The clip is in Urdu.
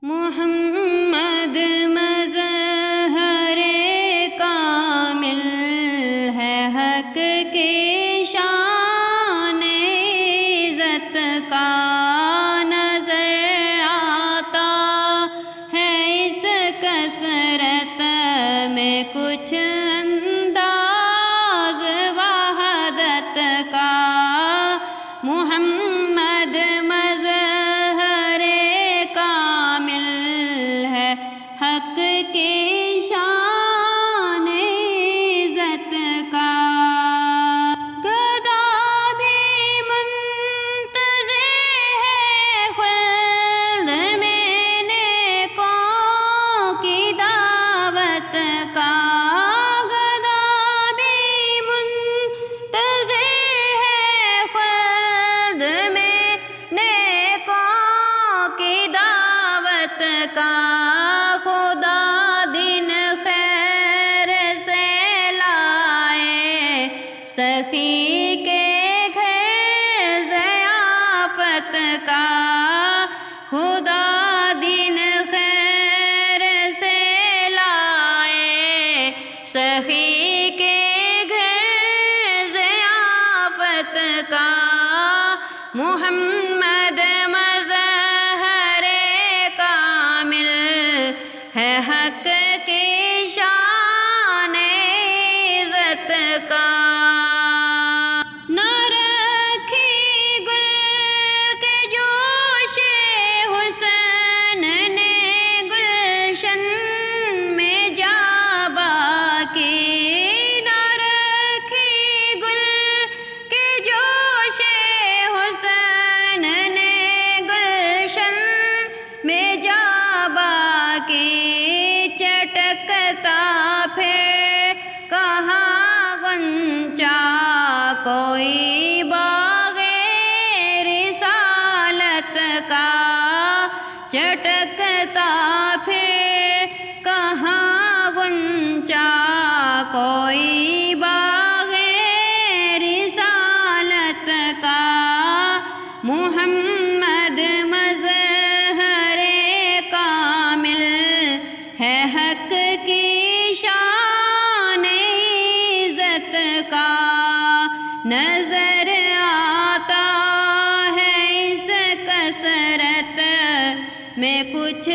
محمد مظہر کامل ہے، حق کی شان عزت کا نظر آتا ہے اس کثرت میں کچھ انداز وحدت کا۔ محمد مظہر کامل ہے، حق کی شان عزت کا۔ گدا بھی منتظر ہے خلد میں نیکوں کی دعوت کا۔ گدا بھی منتظر ہے خلد میں نیکوں کی دعوت کا۔ خدا دن خیر سے لائے سخی کے گھر ضیافت کا۔ خدا دن خیر سے لائے سخی کے گھر ضیافت کا۔ محمد مظہر کامل ہے، حق کی شان عزت کا۔ نہ رکھی گل کے جوش حسن نے گلشن میں جا باقی۔ نہ رکھی گل کے جوش حسن نے گلشن میں جا باقی۔ چٹکتا پھر کہاں غنچہ کوئی باغ رسالت کا۔ چٹکتا پھر کہاں غنچہ کوئی باغ رسالت کا۔ محمد مظہر کامل ہے، حق کی شان عزت کا۔ نظر آتا ہے اس کثرت میں کچھ